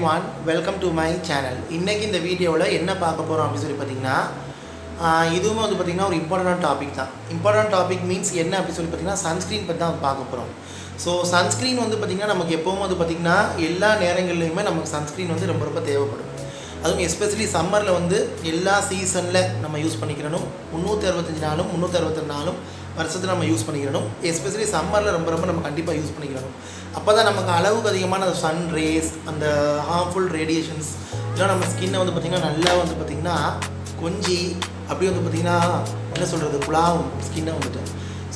everyone, welcome to my channel. இன்னைக்கு இந்த வீடியோல என்ன பார்க்க போறோம் அப்படி சொல்லி பாத்தீங்கன்னா இதுவும் வந்து பாத்தீங்கன்னா ஒரு இம்பார்ட்டன்ட் டாபிக் தான். இம்பார்ட்டன்ட் டாபிக் மீன்ஸ் என்ன அப்படி சொல்லி பாத்தீங்கன்னா சன்ஸ்கிரீன் பத்தி தான் பார்க்க போறோம். ஸோ சன்ஸ்கிரீன் வந்து பாத்தீங்கன்னா நமக்கு எப்பவும் வந்து பாத்தீங்கன்னா எல்லா நேரங்களிலுமே நமக்கு சன்ஸ்கிரீன் வந்து ரொம்ப ரொம்ப தேவைப்படும். அதுவும் எஸ்பெஷலி சம்மரில் வந்து எல்லா சீசனில் நம்ம யூஸ் பண்ணிக்கிறணும். 365 நாளும் 362 நாளும் வருஷத்தில் நம்ம யூஸ் பண்ணிக்கிறணும். எஸ்பெஷலி சம்மரில் ரொம்ப ரொம்ப நம்ம கண்டிப்பாக யூஸ் பண்ணிக்கிறணும். அப்போ தான் நமக்கு அளவுக்கு அதிகமான சன் ரேஸ், அந்த ஹார்ம்ஃபுல் ரேடியேஷன்ஸ் இதெல்லாம் நம்ம ஸ்கின்னை வந்து பார்த்திங்கன்னா நல்லா வந்து பார்த்திங்கன்னா கொஞ்சி அப்படி வந்து பார்த்திங்கன்னா என்ன சொல்கிறது குழாவும் ஸ்கின்னை வந்துட்டு.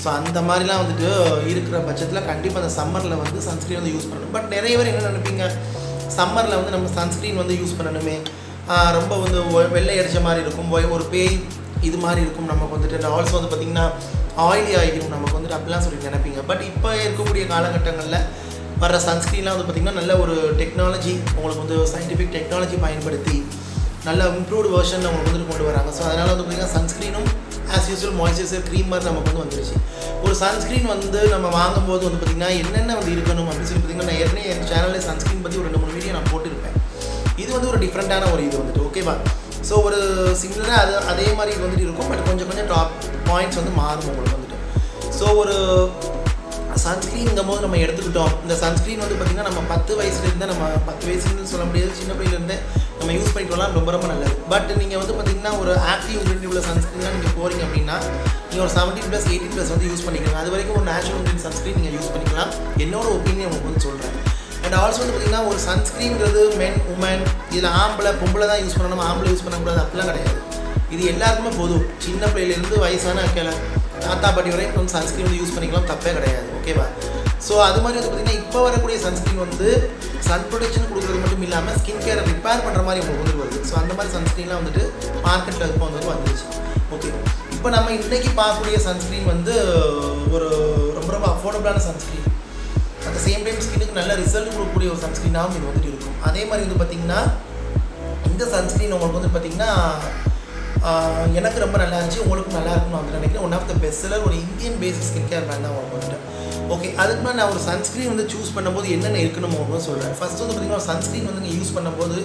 ஸோ அந்த மாதிரிலாம் வந்துட்டு இருக்கிற பட்சத்தில் கண்டிப்பாக அந்த சம்மரில் வந்து சன்ஸ்க்ரீன் வந்து யூஸ் பண்ணணும். பட் நிறைய பேர் என்ன நினைப்பீங்க, சம்மரில் வந்து நம்ம சன்ஸ்க்ரீன் வந்து யூஸ் பண்ணணுமே, ரொம்ப வந்து வெள்ளை அடித்த மாதிரி இருக்கும், ஒரு பேய் இது மாதிரி இருக்கும் நமக்கு வந்துட்டு. ஆல்சோ வந்து பார்த்திங்கன்னா ஆயிலி ஆகிடும் நமக்கு வந்துட்டு, அப்படிலாம் சொல்லி நினைப்பீங்க. பட் இப்போ இருக்கக்கூடிய காலகட்டங்களில் வர்ற சன்ஸ்க்ரீன்லாம் வந்து பார்த்திங்கன்னா நல்ல ஒரு டெக்னாலஜி, உங்களுக்கு வந்து சயின்டிஃபிக் டெக்னாலஜி பயன்படுத்தி நல்ல இம்ப்ரூவ்டு வெர்ஷன் உங்களுக்கு வந்துட்டு கொண்டு வராங்க. ஸோ அதனால் வந்து பார்த்திங்கன்னா சன்ஸ்க்ரீனும் ஆஸ் யூஸ்வல் மாய்ஸ்சரைசர் க்ரீம் மாதிரி நமக்கு வந்து வந்துருச்சு. ஒரு சன்ஸ்க்ரீன் வந்து நம்ம வாங்கும்போது வந்து பார்த்திங்கன்னா என்னென்ன வந்து இருக்கணும் அப்படின்னு சொல்லி பார்த்திங்கன்னா நான் ஏற்கனவே என் சேனலில் சன்ஸ்க்ரீன் பற்றி ஒரு 2-3 வீடியோ நான் போட்டிருப்பேன். இது வந்து ஒரு டிஃப்ரெண்ட்டான ஒரு இது வந்துட்டு ஓகேவா. ஸோ ஒரு சிமிலராக அதே மாதிரி இது வந்துட்டு இருக்கும். பட் கொஞ்சம் டாப் பாயிண்ட்ஸ் வந்து மாறும் உங்களுக்கு வந்துட்டு. ஸோ ஒரு சன்ஸ்க்ரீன்ங்கும் போது நம்ம எடுத்துக்கிட்டோம். இந்த சன்ஸ்க்ரீன் வந்து பார்த்திங்கன்னா நம்ம 10 வயசுலேருந்து நம்ம 10 வயசுலேருந்து சொல்ல முடியாது, சின்ன பிள்ளையிலேருந்து நம்ம யூஸ் பண்ணிக்கலாம், ரொம்ப ரொம்ப நல்லது. பட் நீங்கள் வந்து பார்த்திங்கன்னா ஒரு ஆக்டிவ் இன்க்ரீடியன்ட் உள்ள சன்ஸ்க்ரீன்லாம் நீங்கள் போகிறீங்க அப்படின்னா நீங்கள் ஒரு 17+, 18+ வந்து யூஸ் பண்ணிக்கலாம். அது வரைக்கும் ஒரு நேச்சுரல் இன்க்ரீடியன்ட் சன்ஸ்க்ரீன் நீங்கள் யூஸ் பண்ணிக்கலாம். என்னோட ஒப்பீனியன் உங்களுக்கு வந்து சொல்கிறேன். அண்ட் ஆல்சோ வந்து பார்த்திங்கன்னா ஒரு சன்ஸ்க்ரீன்கிறது மென் உமன் இதில் ஆம்பளை பொம்பளை தான் யூஸ் பண்ணணும், ஆம்பளை யூஸ் பண்ணக்கூடாது அப்படிலாம் கிடையாது. இது எல்லாருக்குமே பொதுவும். சின்ன பிள்ளையிலேருந்து வயசான தாத்தா பாட்டி வரைக்கும் வந்து சன்ஸ்க்ரீன் வந்து யூஸ் பண்ணிக்கலாம், தப்பே கிடையாது ஓகேவா. ஸோ அது மாதிரி வந்து பார்த்திங்கன்னா இப்போ வரக்கூடிய சன்ஸ்க்ரீன் வந்து சன் ப்ரொடெக்ஷன் கொடுக்குறது மட்டும் இல்லாமல் ஸ்கின் கேரை ரிப்பேர் பண்ணுற மாதிரி உங்களுக்கு வந்து வருது. ஸோ அந்த மாதிரி சன்ஸ்க்ரீன்லாம் வந்துட்டு மார்க்கெட்டில் இப்போ வந்துருச்சு. ஓகே, இப்போ நம்ம இன்றைக்கி பார்க்கக்கூடிய சன்ஸ்க்ரீன் வந்து ஒரு ரொம்ப அஃபோர்டபுளான sunscreen, at the same time ஸ்கின்னுக்கு நல்ல ரிசல்ட் கொடுக்கக்கூடிய ஒரு சன்ஸ்க்ரீனாகவும் இது வந்துட்டு இருக்கும். அதே மாதிரி வந்து பார்த்திங்கன்னா இந்த சன்ஸ்க்ரீன் உங்களுக்கு வந்து பார்த்திங்கன்னா எனக்கு ரொம்ப நல்லா இருந்துச்சு, உங்களுக்கும் நல்லா இருக்குன்னு வந்து நினைக்கிறேன். One of the best seller ஒரு Indian basic skin care brand தான் உங்களுக்கு வந்துட்டு. ஓகே, அதுக்கு மேலே நான் ஒரு சன்ஸ்க்ரீன் வந்து சூஸ் பண்ணும்போது என்னென்ன இருக்குன்னு உங்களுக்கு சொல்கிறேன். ஃபஸ்ட்டு வந்து பார்த்திங்கன்னா ஒரு சன்ஸ்க்ரீன் வந்து நீங்கள் யூஸ் பண்ணும்போது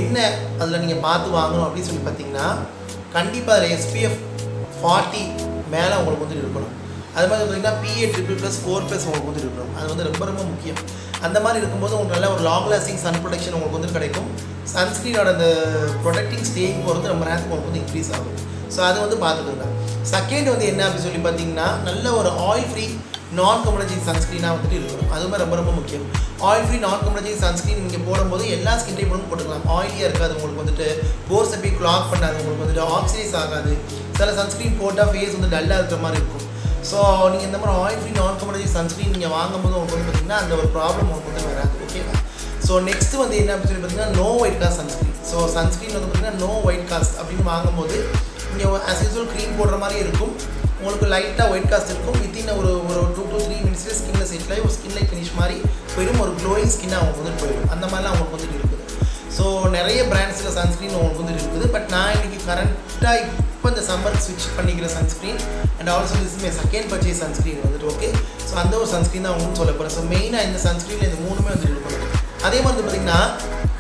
என்ன அதில் நீங்கள் பார்த்து வாங்கணும் அப்படின்னு சொல்லி பார்த்தீங்கன்னா கண்டிப்பாக அதில் SPF 40 மேலே உங்களுக்கு வந்து இருக்கணும். அது மாதிரி பார்த்திங்கன்னா PA+++, 4+ உங்களுக்கு வந்து இருக்கணும். அது வந்து ரொம்ப ரொம்ப முக்கியம். அந்த மாதிரி இருக்கும்போது உங்களுக்கு நல்ல ஒரு லாங் லாஸ்டிங் சன் ப்ரொடெக்ஷன் உங்களுக்கு வந்து கிடைக்கும். சன்ஸ்க்ரீனோட அந்த ப்ரொடெக்டிங் ஸ்டேஜ் போகிறது ரொம்ப நேரத்துக்கு உங்களுக்கு வந்து இன்க்ரீஸ் ஆகும். ஸோ அது வந்து பார்த்துக்கோங்க. செகண்ட் வந்து என்ன அப்படின்னு சொல்லி பார்த்தீங்கன்னா நல்ல ஒரு ஆயில் ஃப்ரீ நான் கம்யூனஜிங் சன்ஸ்க்ரீனாக வந்துட்டு இருக்கணும். அதுவுமே ரொம்ப ரொம்ப முக்கியம். ஆயில் ஃப்ரீ நான் கம்யூனஜிங் சன்ஸ்க்ரீன் நீங்கள் போடும்போது எல்லா ஸ்கின் டைப்பும் போட்டுக்கலாம். ஆயிலியாக இருக்காது உங்களுக்கு வந்துட்டு, போர்ஸை போய் கிளாக் பண்ணாது உங்களுக்கு வந்துட்டு, ஆக்சிடைஸ் ஆகாது. சில சன்ஸ்க்ரீன் போட்டால் ஃபேஸ் வந்து டல்லாக இருக்கிற மாதிரி இருக்கும். ஸோ நீங்கள் இந்த மாதிரி ஆயில் ஃப்ரீ நான் கம்யூனஜிங் சன்ஸ்க்ரீன் நீங்கள் வாங்கும்போது உங்களுக்கு வந்து பார்த்திங்கன்னா அந்த ஒரு ப்ராப்ளம் உங்களுக்கு வந்து வராது ஓகேவா. ஸோ நெக்ஸ்ட்டு வந்து என்ன அப்படின்னு சொல்லி பார்த்தீங்கன்னா no white cast sunscreen. So sunscreen வந்து பார்த்திங்கன்னா நோ ஒயிட் காஸ்ட் அப்படின்னு வாங்கும்போது நீங்கள் ஆஸ் யூஸ்வல் க்ரீம் போடுற மாதிரி இருக்கும், உங்களுக்கு லைட்டாக ஒயிட் காஸ்ட் இருக்கும். வித்தின் ஒரு 2 to 3 மினிட்ஸ்லேயே ஸ்கின்னில் செட்டில் ஆகி ஒரு ஸ்கின் லைட் ஃபினிஷ் மாதிரி போயிடும், ஒரு க்ளோயிங் ஸ்கின்னாக அவங்களுக்கு வந்து போயிடும். அந்த மாதிரிலாம் அவங்களுக்கு வந்துட்டு இருக்குது. ஸோ நிறைய பிராண்ட்ஸில் சன்ஸ்க்ரீன் உங்களுக்கு வந்து இருக்குது. பட் நான் இன்றைக்கி கரண்ட்டாக இப்போ இந்த சம்மருக்கு ஸ்விட்ச் பண்ணிக்கிற sunscreen and also this my second purchase sunscreen வந்துட்டு ஓகே. ஸோ அந்த ஒரு சன்ஸ்க்ரீன் தான் அவங்களுக்கு சொல்ல போகிறேன். ஸோ மெயினாக இந்த சன்ஸ்க்ரீனில் இந்த 3மே வந்துட்டு இருக்கணும். அதே மாதிரி வந்து பார்த்திங்கன்னா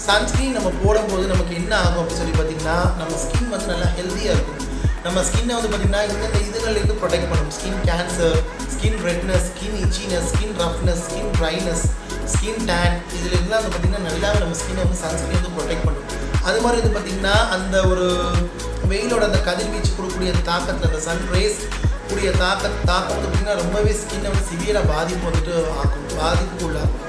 சன்ஸ்க்ரீன் நம்ம போடும்போது நமக்கு என்ன ஆகும் அப்படின்னு சொல்லி பார்த்திங்கன்னா நம்ம ஸ்கின் வந்து நல்லா ஹெல்த்தியாக இருக்கும். நம்ம ஸ்கின்னை வந்து பார்த்திங்கன்னா இந்தந்த இதுகள்லேருந்து ப்ரொடெக்ட் பண்ணும். Skin cancer, skin redness, skin itchiness, skin roughness, skin dryness, skin tan, இதில் எல்லாம் வந்து பார்த்திங்கன்னா நல்லா நம்ம ஸ்கின்னை வந்து சன்ஸ்க்ரீன் வந்து ப்ரொடெக்ட் பண்ணும். அது மாதிரி வந்து பார்த்திங்கன்னா அந்த ஒரு வெயிலோட அந்த கதிர்வீச்சு கொடுக்கக்கூடிய அந்த தாக்கத்தில் அந்த சன் ரேஸ் கூடிய தாக்கம் வந்து பார்த்திங்கன்னா ரொம்பவே ஸ்கின்னை வந்து சிவியராக பாதிப்பு வந்துட்டு ஆகும், பாதிப்புக்கு உள்ளாகும்.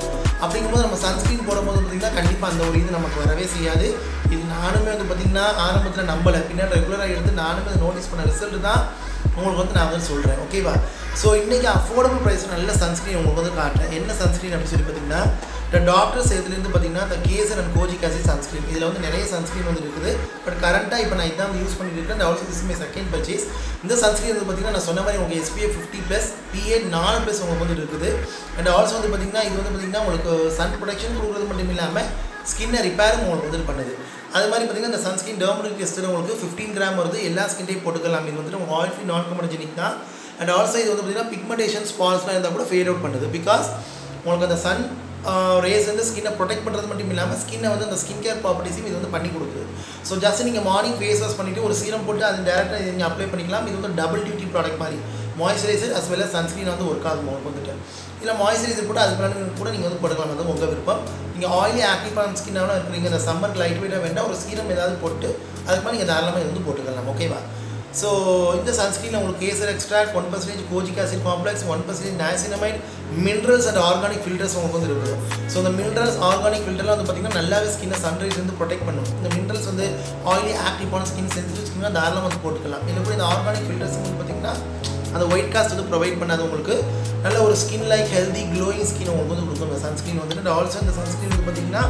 அப்படிங்கும்போது நம்ம சன்ஸ்க்ரீன் போடும்போது பார்த்திங்கன்னா கண்டிப்பாக அந்த ஒரு இது நமக்கு வரவே செய்யாது. இது நானுமே வந்து பார்த்திங்கன்னா ஆரம்பத்தில் நம்பலை, பின்னாடி ரெகுலராக எடுத்து நானுமே அதை நோட்டீஸ் பண்ண ரிசல்ட் தான் உங்களுக்கு வந்து நான் வந்து சொல்கிறேன் ஓகேவா. ஸோ இன்றைக்கி அஃபோர்டபுள் ப்ரைஸ் நல்ல சன்ஸ்க்ரீன் உங்களுக்கு வந்து காட்டுறேன். என்ன சன்ஸ்க்ரீன் அப்படின்னு சொல்லி பார்த்திங்கன்னா இந்த டாக்டர்ஸ் இதுலேருந்து பார்த்திங்கன்னா இந்த kesar and kojic acid sunscreen, இதில் வந்து நிறைய சன்ஸ்க்ரீன் வந்து இருக்குது. பட் கரண்ட்டாக இப்போ நான் இதான் யூஸ் பண்ணிட்டு இருக்கேன். And also this my second purchase. இந்த சன்ஸ்க்ரீன் வந்து பார்த்திங்கன்னா நான் சொன்ன மாதிரி உங்களுக்கு SPF 50+, PA 4+ உங்களுக்கு வந்து இருக்குது. அண்ட் ஆல்சோ வந்து பார்த்திங்கன்னா இது வந்து பார்த்திங்கன்னா உங்களுக்கு சன் ப்ரொடெக்ஷன் கொடுக்குறது மட்டும் இல்லாமல் ஸ்கின்னை ரிப்பேரும் உங்களுக்கு வந்து பண்ணுது. அது மாதிரி பார்த்திங்கன்னா இந்த சன்ஸ்க்ரீன் டெர்மரிக் டெஸ்ட்டு உங்களுக்கு 15 கிராம் வருது. எல்லா ஸ்கின் டைப் போட்டுக்கலாம். இது வந்துட்டு உங்களுக்கு ஆயில் ஃப்ரீ நான் கம்யூனஜெனிக் தான். அண்ட் ஆல்சோ இது வந்து பார்த்திங்கன்னா பிக்மெண்டேஷன் ஸ்பால்ஸ்லாம் இருந்தால் கூட ஃபேட் அவுட் பண்ணுது. பிகாஸ் உங்களுக்கு அந்த சன் ரேஸ் வந்து ஸ்கின்னை ப்ரொடெக்ட் பண்ணுறது மட்டும் இல்லாமல் ஸ்கின்னை வந்து அந்த ஸ்கின் கேர் ப்ராப்பர்ட்டிஸும் இது வந்து பண்ணி கொடுக்குது. ஸோ ஜஸ்ட் நீங்கள் மார்னிங் ஃபேஸ் வாஷ் பண்ணிவிட்டு ஒரு சீரம் போட்டு அது டேரெக்டாக நீங்கள் அப்ளை பண்ணிக்கலாம். இது வந்து டபுள் டியூட்டி ப்ராடக்ட் மாதிரி moisturiser as well as sunscreen வந்து ஒர்க் ஆகும் உங்களுக்கு வந்துட்டு. இல்லை மாய்ஸ்சரைசர் போட்டு அதுக்கு கூட நீங்கள் வந்து போட்டுக்கலாம், வந்து உங்கள் விருப்பம். நீங்கள் ஆயிலி ஆக்டிவான ஸ்கின்னாக இருக்கிறீங்க, இந்த சம்மருக்கு லைட் வெயிட்டாக வேண்டாம், ஒரு சீரம் ஏதாவது போட்டு அதுக்கு மாதிரி நீங்கள் தாராளமாக இது வந்து போட்டுக்கலாம். ஓகேவா? ஸோ இந்த சன்ஸ்க்ரீனில் உங்களுக்கு kesar extract 1% kojic acid complex 1% niacinamide minerals and organic filters உங்களுக்கு வந்து இருக்குது. ஸோ இந்த மினரல்ஸ் ஆர்கானிக் ஃபில்டர்லாம் வந்து பார்த்திங்கன்னா நல்லாவே ஸ்கின்னை சன்ரைஸ் வந்து ப்ரொடெக்ட் பண்ணும். இந்த மினரல்ஸ் வந்து ஆயிலி ஆக்டிவான ஸ்கின் சென்சிட்டிவ் ஸ்கின்னாக தாராளமாக வந்து போட்டுக்கலாம். இல்லை கூட இந்த ஆர்கானிக் ஃபில்டர்ஸ் வந்து பார்த்திங்கன்னா அந்த ஒயிட் காஸ்ட் வந்து ப்ரொவைட் பண்ணாது, உங்களுக்கு நல்ல ஒரு skin like healthy glowing skin உங்களுக்கு வந்து கொடுக்கும் இந்த சன்ஸ்க்ரீன் வந்துட்டு. ஆல்சோ இந்த சன்ஸ்க்ரீன் வந்து பார்த்திங்கன்னா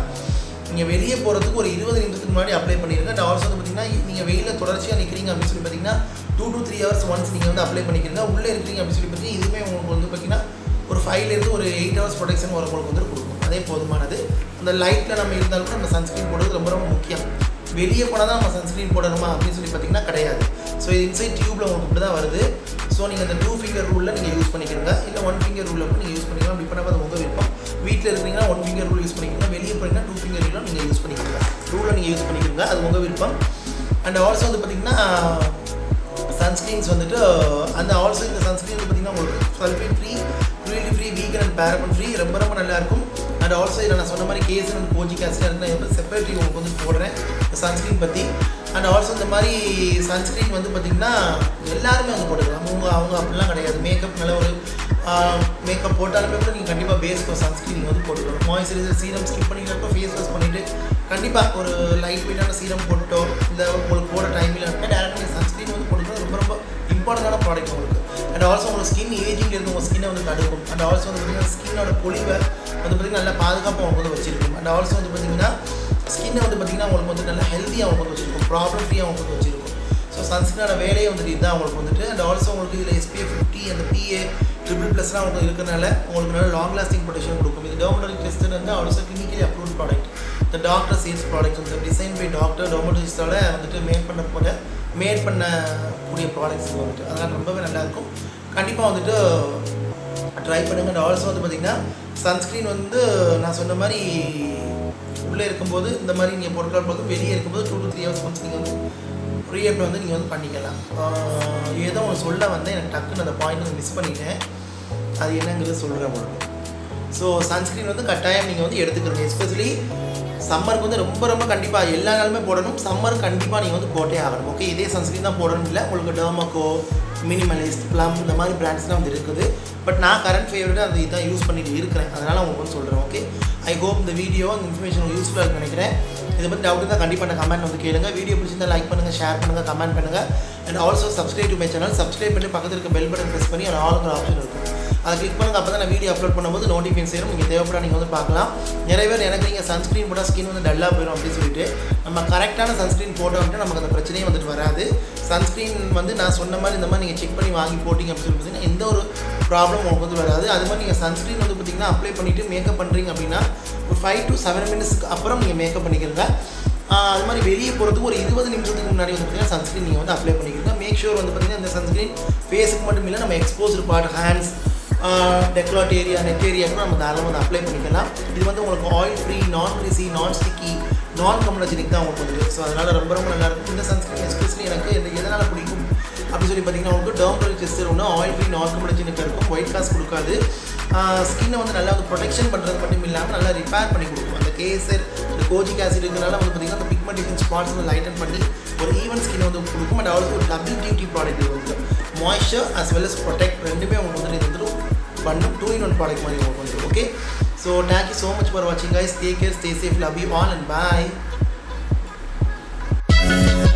நீங்கள் வெளியே போகிறதுக்கு ஒரு 20 நிமிஷத்துக்கு முன்னாடி அப்ளை பண்ணிடுங்க. அண்ட் ஆல்சோ வந்து பார்த்திங்கன்னா நீங்கள் வெயிலில் தொடர்ச்சியாக நிற்கிறீங்க அப்படின்னு சொல்லி பார்த்திங்கன்னா 2 to 3 hours ஒன்ஸ் நீங்கள் வந்து அப்ளை பண்ணிக்கிறீங்க. உள்ளே இருக்கிறீங்க அப்படின்னு சொல்லி பார்த்தீங்கன்னா இதுவுமே உங்களுக்கு வந்து பார்த்திங்கன்னா ஒரு 5 to 8 hours ப்ரொடெக்ஷன் உங்களுக்கு வந்து கொடுக்கும். அதே போதுமானது. அந்த லைட்டில் நம்ம இருந்தாலும் கூட நம்ம சன்ஸ்க்ரீன் போடுறது ரொம்ப ரொம்ப முக்கியம். வெளியே போனால் தான் நம்ம சன்ஸ்க்ரீன் போடணுமா அப்படின்னு சொல்லி பார்த்திங்கன்னா கிடையாது. ஸோ இது இன்சைட் டியூப்பில் உங்களுக்கு இப்படி தான் வருது. ஸோ நீங்கள் அந்த 2 finger ரூலில் நீங்கள் யூஸ் பண்ணிக்கிறீங்க, இல்லை 1 finger ரூலில் கூட நீங்கள் யூஸ் பண்ணிக்கலாம். அப்படி பண்ணால் அது உங்கள் விருப்பம். வீட்டில் இருக்கிறீங்கன்னா 1 finger ரூல் யூஸ் பண்ணிக்கிறீங்க, வெளியே போனீங்கன்னா 2 finger ரூலில் நீங்கள் யூஸ் பண்ணிக்கிறீங்க. ரூலில் நீங்கள் யூஸ் பண்ணிக்கிறீங்க, அது உங்கள் விருப்பம். அண்ட் ஆல்சோ வந்து பார்த்திங்கன்னா சன்ஸ்க்ரீன்ஸ் வந்துட்டு அந்த ஆல்சோ இந்த சன்ஸ்க்ரீன் வந்து பார்த்திங்கன்னா உங்களுக்கு sulphate free, cruelty free, vegan and paraben free, ரொம்ப ரொம்ப நல்லாயிருக்கும். அண்ட் ஆல்சோ இதில் நான் சொன்ன மாதிரி கேசர் அண்ட் கோஜிக் ஆசிட் இருக்கு, செப்பரேட்லி உங்களுக்கு வந்து போடுறேன் இந்த சன்ஸ்க்ரீன் பற்றி. அண்ட் ஆல்சோ இந்த மாதிரி சன்ஸ்க்ரீன் வந்து பார்த்திங்கன்னா எல்லாருமே வந்து போட்டுக்கலாம். அவங்க அப்படிலாம் கிடையாது. மேக்கப் நல்ல ஒரு மேக்கப் போட்டாலுமே கூட நீங்கள் கண்டிப்பாக பேஸ்க்கு சன்ஸ்க்ரீன் நீங்கள் வந்து போட்டுக்கணும். மாய்ஸ்சரைசர் சீரம் ஸ்கிப் பண்ணிக்கிறப்போ ஃபேஸ் வாஷ் பண்ணிவிட்டு கண்டிப்பாக ஒரு லைட் வெயிட்டான சீரம் போட்டோ இல்லை உங்களுக்கு போட டைமில் டேரெக்டாக நீங்கள் சன்ஸ்க்ரீன் வந்து போட்டுக்கிறது ரொம்ப ரொம்ப இம்பார்ட்டண்டான ப்ராடக்ட் உங்களுக்கு. அண்ட் ஆல்சோ உங்களுக்கு ஸ்கின் ஏஜிங் இருந்து உங்கள் ஸ்கின்னை வந்து தடுக்கும். அண்ட் ஆல்சோ வந்து பார்த்திங்கன்னா ஸ்கின்னோட பொலிவை வந்து பார்த்திங்கன்னா நல்லா பாதுகாப்பாக அவங்க வந்து வச்சிருக்கும். அண்ட் ஆல்சோ வந்து பார்த்திங்கன்னா ஸ்கின்னை வந்து பார்த்திங்கன்னா உங்களுக்கு வந்து நல்லா ஹெல்த்தியாக அவங்க வந்து வச்சிருக்கும், ப்ராப்ளம் ஃப்ரீயாக அவங்க வந்து வச்சிருக்கும். ஸோ சன்ஸ்க்ரீனோட வேலையை வந்துட்டு இதுதான் உங்களுக்கு வந்துட்டு. அண்ட் ஆல்சோ உங்களுக்கு இதில் SPF 50 அந்த PA +++ உங்களுக்கு இருக்கிறனால உங்களுக்கு நல்ல லாங் லாஸ்டிங் ப்ரொடெக்ஷன் கொடுக்கும். இது டெர்மடாலஜி டெஸ்ட் வந்து ஆல்சோ கிளினிக்கலி அப்ரூவ்ட் ப்ராடக்ட். இந்த டாக்டர் சேல்ஸ் ப்ராடக்ட்ஸ் வந்து டிசைன் பை டாக்டர் டெர்மடாலஜிஸ்டால வந்துட்டு மேட் பண்ணக்கூடிய ப்ராடக்ட்ஸ் வந்துட்டு அதெல்லாம் ரொம்பவே நல்லாயிருக்கும். கண்டிப்பாக வந்துட்டு ட்ரை பண்ணுங்கள். அண்ட் ஆல்சோ வந்து பார்த்திங்கன்னா சன்ஸ்க்ரீன் வந்து நான் சொன்ன மாதிரி உள்ளே இருக்கும்போது இந்த மாதிரி நீங்கள் பொருட்கள் போது வெளியே இருக்கும்போது 2 to 3 hours ஒன்ஸ் நீங்கள் வந்து ரீஅப்ளை வந்து நீங்கள் வந்து பண்ணிக்கலாம். ஏதோ ஒன்று சொல்ல வந்தேன், எனக்கு டக்குன்னு அந்த பாயிண்ட் வந்து மிஸ் பண்ணிட்டேன். அது என்னங்கிறது சொல்கிறேன் உங்களுக்கு. ஸோ சன்ஸ்க்ரீன் வந்து கட்டாயம் நீங்கள் வந்து எடுத்துக்கிறீங்க. எஸ்பெஷலி சம்மருக்கு வந்து ரொம்ப ரொம்ப கண்டிப்பாக எல்லா நாளுமே போடணும். சம்மர் கண்டிப்பாக நீங்கள் வந்து போட்டே ஆகணும். ஓகே, இதே சன்ஸ்க்ரீன் தான் போடணும் இல்லை, உங்களுக்கு டெர்மக்கோ, மினிமலிஸ்ட், ப்ளம் இந்த மாதிரி பிராண்ட்ஸ்லாம் வந்து இருக்குது. பட் நான் கரண்ட் ஃபேவரட்டாக அந்த இதான் யூஸ் பண்ணிட்டு இருக்கிறேன், அதனால் உங்களுக்கு வந்து சொல்கிறேன். ஓகே, ஐ ஹோப் இந்த வீடியோ இந்த இன்ஃபர்மேஷன் யூஸ்ஃபுல்லாக இருக்குன்னு நினைக்கிறேன். இதை பற்றி டவுட் இருந்தால் கண்டிப்பாக நான் கமெண்ட் வந்து கேளுங்க. வீடியோ பிடிச்சிருந்தால் லைக் பண்ணுங்கள், ஷேர் பண்ணுங்கள், கமெண்ட் பண்ணுங்கள். And also subscribe to my channel. Subscribe பண்ணி பக்கத்தில் இருக்க பெல் பட்டன் ப்ரெஸ் பண்ணி ஆளுங்கிற ஆப்ஷன் இருக்கும், அதை கிளிக் பண்ணுங்கள். அப்போ தான் நான் வீடியோ அப்லோட் பண்ணும்போது நோட்டிஃபிகேஷன் சேரும். நீங்கள் தேவைப்பட நீங்கள் வந்து பார்க்கலாம். நிறைய பேர் எனக்கு நீங்கள் சன்ஸ்க்ரீன் போட்டால் ஸ்கின் வந்து டல்லாக போயிடும் அப்படின்னு சொல்லிட்டு நம்ம கரெக்டான சன்ஸ்க்ரீன் போட்டோம் அப்படின்னா நமக்கு அந்த பிரச்சனையே வந்துட்டு வராது. சன்ஸ்க்ரீன் வந்து நான் சொன்ன மாதிரி இந்த மாதிரி நீங்கள் செக் பண்ணி வாங்கி போட்டிங்க அப்படின்னு சொல்லி பார்த்தீங்கன்னா எந்த ஒரு ப்ராப்ளம் உங்களுக்கு வந்து வராது. அது மாதிரி நீங்கள் சன்ஸ்க்ரீன் வந்து பார்த்திங்கன்னா அப்ளை பண்ணிவிட்டு மேக்கப் பண்ணுறீங்க அப்படின்னா ஒரு 5 to 7 மினிட்ஸ்க்கு அப்புறம் நீங்கள் மேக்கப் பண்ணிக்கிறீங்க. அது மாதிரி வெளியே போகிறதுக்கு ஒரு 20 நிமிஷத்துக்கு முன்னாடி வந்து பார்த்திங்கன்னா சன்ஸ்க்ரீன் நீங்கள் வந்து அப்ளை பண்ணிக்கிறீங்க. மேக் ஷூர் வந்து பார்த்திங்கன்னா இந்த சன்ஸ்க்ரீன் ஃபேஸுக்கு மட்டும் இல்லை, நம்ம எக்ஸ்போஸ்டு பார்ட், ஹேண்ட்ஸ், டெக்லாட் ஏரியா, நெக் ஏரியா கூட நம்ம தாராளமாக வந்து அப்ளை பண்ணிக்கலாம். இது வந்து உங்களுக்கு ஆயில் ஃப்ரீ, நான் கிரீசி, நான் ஸ்டிக்கி, நான் கம்யூனஜெனிக் தான் உங்களுக்கு வந்து. ஸோ அதனால் ரொம்ப ரொம்ப நல்லாயிருக்கும் இந்த சன்ஸ்க்ரீன். எஸ்பெஷலி எனக்கு எதனால் பிடிக்கும் அப்படின்னு சொல்லி பார்த்தீங்கன்னா உங்களுக்கு டெர்மடாலஜி டெஸ்ட் ஒன்று ஆயில் ஃப்ரீ, நான் கம்யூனஜெனிக் இருக்கும், ஒயிட் காஸ்ட் கொடுக்காது, ஸ்கின்னை வந்து நல்லா வந்து ப்ரொடெக்ஷன் பண்ணுறது மட்டும் இல்லாமல் நல்லா ரிப்பேர் பண்ணி கொடுக்கும். அந்த கேசர், இந்த கோஜிக் ஆசிட் இருக்கிறனால வந்து பார்த்திங்கன்னா அந்த பிக்மெண்டேஷன் ஸ்பாட்ஸ் வந்து லைட்டன் பண்ணி ஒரு ஈவன் ஸ்கின் வந்து கொடுக்கும். அண்ட் ஆல்சோ ஒரு டபுள் டியூட்டி ப்ராடக்ட் வந்து moisture as well as protect ரெண்டுமே உங்களுக்கு வந்து இது வந்து பண்ணும் 2-in-1 ப்ராடக்ட் மாதிரி உங்களுக்கு வந்து. Okay, so thank you so much for வாட்சிங் guys. Take care, stay safe, love you all and bye.